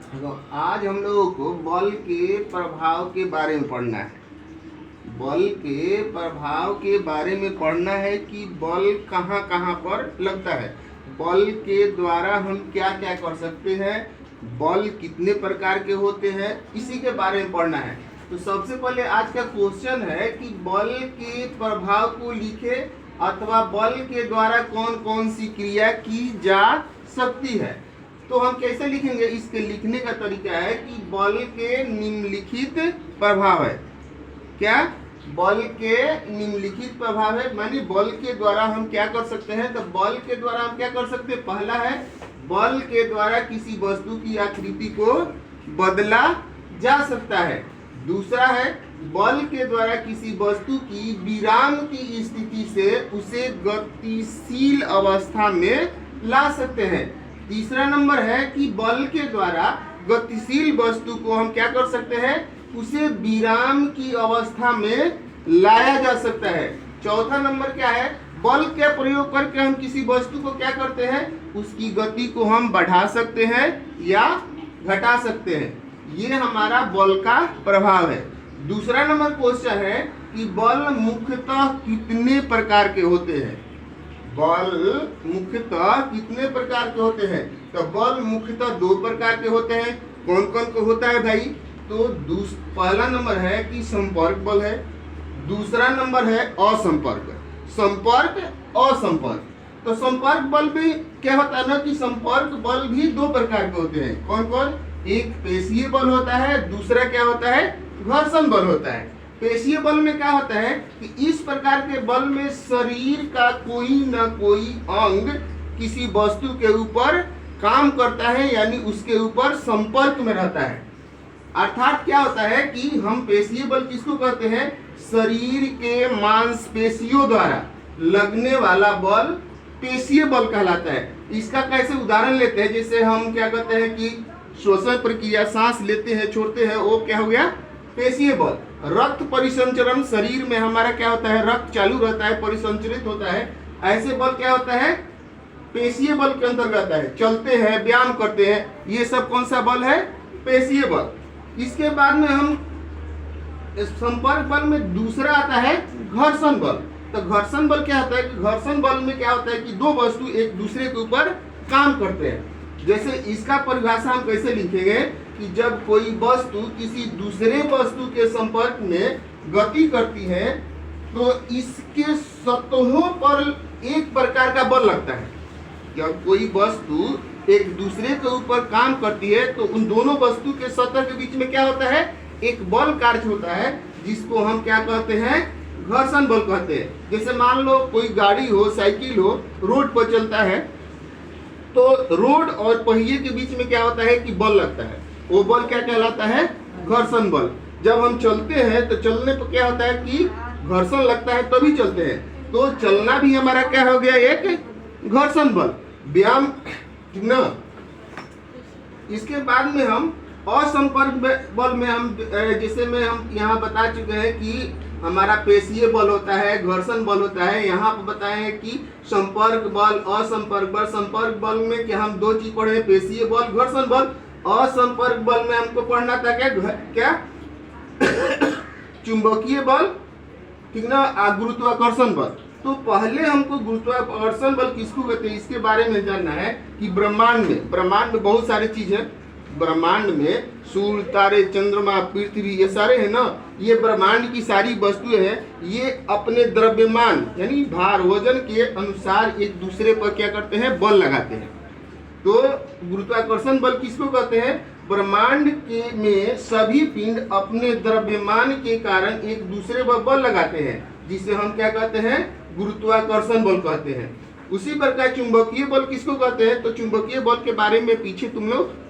तो आज हम लोगों को बल के प्रभाव के बारे में पढ़ना है। बल के प्रभाव के बारे में पढ़ना है कि बल कहाँ कहाँ पर लगता है, बल के द्वारा हम क्या क्या कर सकते हैं, बल कितने प्रकार के होते हैं, इसी के बारे में पढ़ना है। तो सबसे पहले आज का क्वेश्चन है कि बल के प्रभाव को लिखे अथवा बल के द्वारा कौन कौन सी क्रिया की जा सकती है। तो हम कैसे लिखेंगे, इसके लिखने का तरीका है कि बल के निम्नलिखित प्रभाव है। क्या बल के निम्नलिखित प्रभाव है, मानी बल के द्वारा हम क्या कर सकते हैं। तो बल के द्वारा हम क्या कर सकते हैं, पहला है बल के द्वारा किसी वस्तु की आकृति को बदला जा सकता है। दूसरा है बल के द्वारा किसी वस्तु की विराम की स्थिति से उसे गतिशील अवस्था में ला सकते हैं। तीसरा नंबर है कि बल के द्वारा गतिशील वस्तु को हम क्या कर सकते हैं, उसे विराम की अवस्था में लाया जा सकता है। चौथा नंबर क्या है, बल के प्रयोग करके हम किसी वस्तु को क्या करते हैं, उसकी गति को हम बढ़ा सकते हैं या घटा सकते हैं। ये हमारा बल का प्रभाव है। दूसरा नंबर क्वेश्चन है कि बल मुख्यतः कितने प्रकार के होते हैं। बल मुख्यतः कितने प्रकार के होते हैं। तो बल मुख्यतः दो प्रकार के होते हैं। कौन कौन को होता है भाई, तो पहला नंबर है कि संपर्क बल है, दूसरा नंबर है असंपर्क, संपर्क असंपर्क। तो संपर्क बल भी क्या होता है ना कि संपर्क बल भी दो प्रकार के होते हैं। कौन कौन, एक पेशीय बल होता है, दूसरा क्या होता है, घर्षण बल होता है। पेशीय बल में क्या होता है कि इस प्रकार के बल में शरीर का कोई न कोई अंग किसी वस्तु के ऊपर काम करता है, यानी उसके ऊपर संपर्क में रहता है। अर्थात क्या होता है कि हम पेशीय बल किसको कहते हैं, शरीर के मांसपेशियों द्वारा लगने वाला बल पेशीय बल कहलाता है। इसका कैसे उदाहरण लेते हैं, जैसे हम क्या कहते हैं कि श्वसन प्रक्रिया, सांस लेते हैं छोड़ते हैं, वो क्या हो गया, पेशीय बल। रक्त परिसंचरण, शरीर में हमारा क्या होता है, रक्त चालू रहता है, परिसंचरित होता है, ऐसे बल क्या होता है, पेशीय बल के अंतर्गत आता है। चलते हैं, व्यायाम करते हैं, ये सब कौन सा बल है, पेशीय बल। इसके बाद में हम संपर्क बल में दूसरा आता है घर्षण बल। तो घर्षण बल क्या होता है कि घर्षण बल में क्या होता है कि दो वस्तु एक दूसरे के ऊपर काम करते हैं। जैसे इसका परिभाषा हम कैसे लिखेंगे कि जब कोई वस्तु किसी दूसरे वस्तु के संपर्क में गति करती है तो इसके सतहों पर एक प्रकार का बल लगता है। जब कोई वस्तु एक दूसरे के ऊपर काम करती है तो उन दोनों वस्तु के सतह के बीच में क्या होता है, एक बल कार्य होता है, जिसको हम क्या कहते हैं, घर्षण बल कहते हैं। जैसे मान लो कोई गाड़ी हो, साइकिल हो, रोड पर चलता है, तो रोड और पहिए के बीच में क्या होता है कि बल लगता है। वो बल क्या कहलाता है, घर्षण बल। जब हम चलते हैं तो चलने पर क्या होता है कि घर्षण लगता है, तभी चलते हैं। तो चलना भी हमारा क्या हो गया, एक घर्षण बल, व्यायाम, ठीक ना। इसके बाद में हम असंपर्क बल में हम जैसे में हम यहाँ बता चुके हैं कि हमारा पेशीय बल होता है, घर्षण बल होता है। यहाँ पर बताए हैं कि संपर्क बल, असंपर्क बल। संपर्क बल में क्या हम दो चीज पढ़े, पेशीय बल, घर्षण बल। असंपर्क बल में हमको पढ़ना था क्या चुंबकीय बल, ठीक ना, गुरुत्वाकर्षण बल। तो पहले हमको गुरुत्वाकर्षण बल किसको कहते हैं, इसके बारे में जानना है कि ब्रह्मांड में बहुत सारी चीज है। ब्रह्मांड में सूर्य, तारे, चंद्रमा, पृथ्वी, ये सारे है ना, ये ब्रह्मांड की सारी वस्तुएं हैं। ये अपने द्रव्यमान यानी भार, वजन के अनुसार एक दूसरे पर क्या करते हैं, बल लगाते हैं। तो गुरुत्वाकर्षण बल किसको कहते हैं, ब्रह्मांड के में सभी पिंड अपने द्रव्यमान के कारण एक दूसरे पर बल लगाते हैं, जिसे हम क्या कहते हैं, गुरुत्वाकर्षण बल कहते हैं। उसी प्रकार चुंबकीय बल किसको कहते हैं, तो चुंबकीय बल के बारे में पीछे तुम लोग